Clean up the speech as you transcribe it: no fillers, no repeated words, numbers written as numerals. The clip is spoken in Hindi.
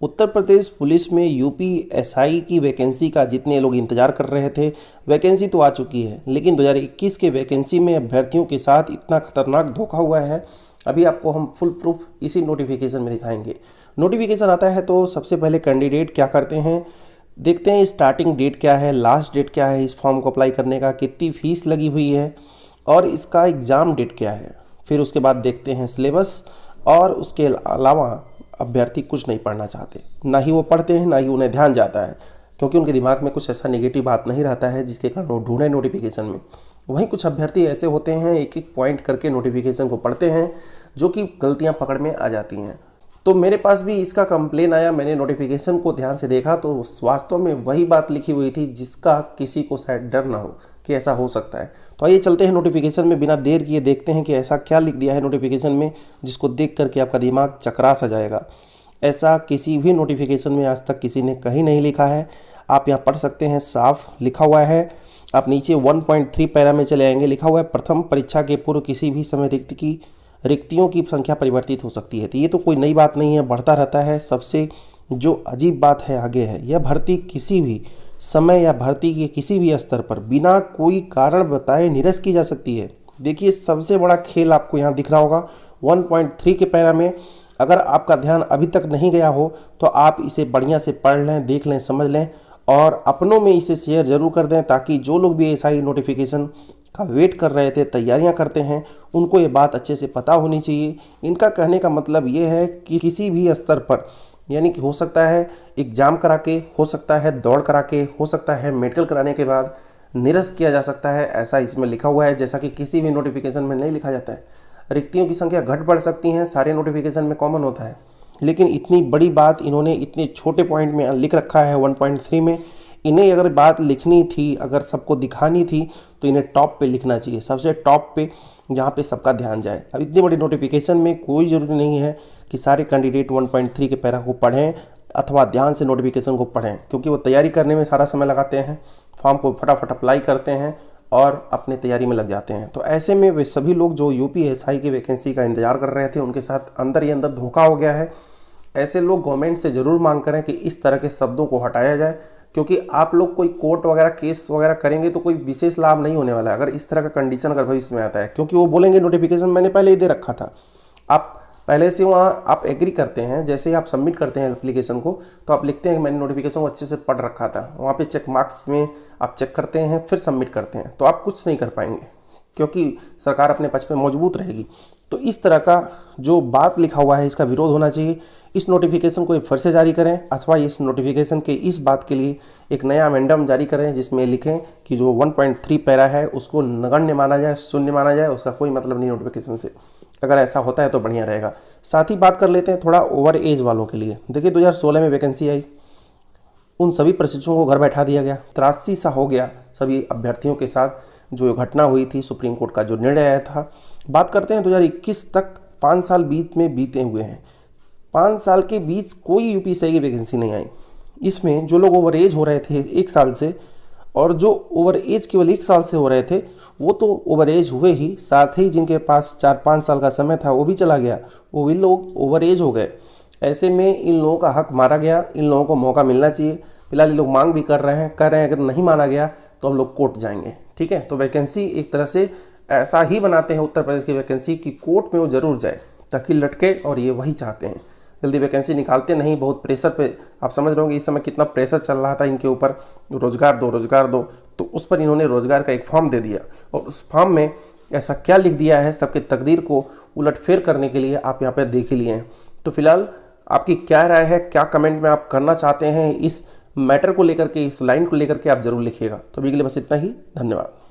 उत्तर प्रदेश पुलिस में यूपी एसआई की वैकेंसी का जितने लोग इंतजार कर रहे थे, वैकेंसी तो आ चुकी है, लेकिन 2021 के वैकेंसी में अभ्यर्थियों के साथ इतना खतरनाक धोखा हुआ है। अभी आपको हम फुल प्रूफ इसी नोटिफिकेशन में दिखाएंगे। नोटिफिकेशन आता है तो सबसे पहले कैंडिडेट क्या करते हैं, देखते हैं स्टार्टिंग डेट क्या है, लास्ट डेट क्या है इस फॉर्म को अप्लाई करने का, कितनी फीस लगी हुई है और इसका एग्ज़ाम डेट क्या है। फिर उसके बाद देखते हैं सिलेबस, और उसके अलावा अभ्यर्थी कुछ नहीं पढ़ना चाहते, ना ही वो पढ़ते हैं ना ही उन्हें ध्यान जाता है, क्योंकि उनके दिमाग में कुछ ऐसा नेगेटिव बात नहीं रहता है जिसके कारण वो ढूंढे नोटिफिकेशन में। वहीं कुछ अभ्यर्थी ऐसे होते हैं एक एक पॉइंट करके नोटिफिकेशन को पढ़ते हैं, जो कि गलतियां पकड़ में आ जाती हैं। तो मेरे पास भी इसका कंप्लेन आया, मैंने नोटिफिकेशन को ध्यान से देखा तो वास्तव में वही बात लिखी हुई थी जिसका किसी को शायद डर ना हो कि ऐसा हो सकता है। तो आइए चलते हैं नोटिफिकेशन में, बिना देर किए देखते हैं कि ऐसा क्या लिख दिया है नोटिफिकेशन में जिसको देख करके आपका दिमाग चकरा सा जाएगा। ऐसा किसी भी नोटिफिकेशन में आज तक किसी ने कहीं नहीं लिखा है। आप यहाँ पढ़ सकते हैं, साफ लिखा हुआ है। आप नीचे 1.3 पैरा में चले आएंगे, लिखा हुआ है प्रथम परीक्षा के पूर्व किसी भी समय रिक्तियों की संख्या परिवर्तित हो सकती है। तो ये तो कोई नई बात नहीं है, बढ़ता रहता है। सबसे जो अजीब बात है आगे है, यह भर्ती किसी भी समय या भर्ती के किसी भी स्तर पर बिना कोई कारण बताए निरस्त की जा सकती है। देखिए सबसे बड़ा खेल आपको यहाँ दिख रहा होगा 1.3 के पैरा में। अगर आपका ध्यान अभी तक नहीं गया हो तो आप इसे बढ़िया से पढ़ लें, देख लें, समझ लें और अपनों में इसे शेयर ज़रूर कर दें, ताकि जो लोग भी एसआई नोटिफिकेशन का वेट कर रहे थे, तैयारियां करते हैं, उनको ये बात अच्छे से पता होनी चाहिए। इनका कहने का मतलब ये है कि किसी भी स्तर पर, यानी कि हो सकता है एग्ज़ाम करा के, हो सकता है दौड़ करा के, हो सकता है मेडिकल कराने के बाद निरस्त किया जा सकता है, ऐसा इसमें लिखा हुआ है। जैसा कि किसी भी नोटिफिकेशन में नहीं लिखा जाता है, रिक्तियों की संख्या घट बढ़ सकती हैं, सारे नोटिफिकेशन में कॉमन होता है, लेकिन इतनी बड़ी बात इन्होंने इतने छोटे पॉइंट में लिख रखा है 1.3 में। इन्हें अगर बात लिखनी थी, अगर सबको दिखानी थी, तो इन्हें टॉप पे लिखना चाहिए, सबसे टॉप पे, जहाँ पे सबका ध्यान जाए। अब इतनी बड़ी नोटिफिकेशन में कोई ज़रूरी नहीं है कि सारे कैंडिडेट 1.3 के पैरा को पढ़ें अथवा ध्यान से नोटिफिकेशन को पढ़ें, क्योंकि वो तैयारी करने में सारा समय लगाते हैं, फॉर्म को फटाफट अप्लाई करते हैं और अपनी तैयारी में लग जाते हैं। तो ऐसे में वे सभी लोग जो यूपी एसआई की वैकेंसी का इंतजार कर रहे थे, उनके साथ अंदर ही अंदर धोखा हो गया है। ऐसे लोग गवर्नमेंट से ज़रूर मांग करें कि इस तरह के शब्दों को हटाया जाए, क्योंकि आप लोग कोई कोर्ट वगैरह केस वगैरह करेंगे तो कोई विशेष लाभ नहीं होने वाला है अगर इस तरह का कंडीशन अगर भविष्य में आता है, क्योंकि वो बोलेंगे नोटिफिकेशन मैंने पहले ही दे रखा था। आप पहले से वहाँ आप एग्री करते हैं, जैसे ही आप सबमिट करते हैं एप्लीकेशन को, तो आप लिखते हैं कि मैंने नोटिफिकेशन को अच्छे से पढ़ रखा था। वहाँ पे चेक मार्क्स में आप चेक करते हैं, फिर सबमिट करते हैं, तो आप कुछ नहीं कर पाएंगे, क्योंकि सरकार अपने पक्ष में मजबूत रहेगी। तो इस तरह का जो बात लिखा हुआ है, इसका विरोध होना चाहिए। इस नोटिफिकेशन को फिर से जारी करें, अथवा इस नोटिफिकेशन के इस बात के लिए एक नया अमेंडम जारी करें, जिसमें लिखें कि जो 1.3 पैरा है उसको नगण्य माना जाए, शून्य माना जाए, उसका कोई मतलब नहीं नोटिफिकेशन से। अगर ऐसा होता है तो बढ़िया रहेगा। साथ ही बात कर लेते हैं थोड़ा ओवर एज वालों के लिए। देखिए 2016 में वैकेंसी आई, उन सभी प्रशिक्षुओं को घर बैठा दिया गया, त्रासदी सा हो गया सभी अभ्यर्थियों के साथ जो घटना हुई थी, सुप्रीम कोर्ट का जो निर्णय आया था। बात करते हैं 2021 तक 5 साल बीते हुए हैं। 5 साल के बीच कोई यूपीएससी की वैकेंसी नहीं आई। इसमें जो लोग ओवर एज हो रहे थे 1 साल से, और जो ओवर एज केवल 1 साल से हो रहे थे, वो तो ओवर एज हुए ही, साथ ही जिनके पास 4-5 साल का समय था वो भी चला गया, वो भी लोग ओवर एज हो गए। ऐसे में इन लोगों का हक मारा गया, इन लोगों को मौका मिलना चाहिए। फिलहाल ये लोग मांग भी कर रहे हैं अगर नहीं माना गया तो हम लोग कोर्ट जाएंगे। ठीक है, तो वैकेंसी एक तरह से ऐसा ही बनाते हैं उत्तर प्रदेश की वैकेंसी की कोर्ट में वो जरूर जाए ताकि लटके, और ये वही चाहते हैं। जल्दी वैकेंसी निकालते नहीं, बहुत प्रेशर पे, आप समझ रहे होंगे इस समय कितना प्रेशर चल रहा था इनके ऊपर, रोजगार दो रोजगार दो, तो उस पर इन्होंने रोजगार का एक फॉर्म दे दिया, और उस फॉर्म में ऐसा क्या लिख दिया है, सबके तकदीर को उलटफेर करने के लिए आप यहाँ पे देख ही लिए हैं। तो फिलहाल आपकी क्या राय है, क्या कमेंट में आप करना चाहते हैं इस मैटर को लेकर के, इस लाइन को लेकर के, आप जरूर लिखिएगा। तो अभी के लिए बस इतना ही, धन्यवाद।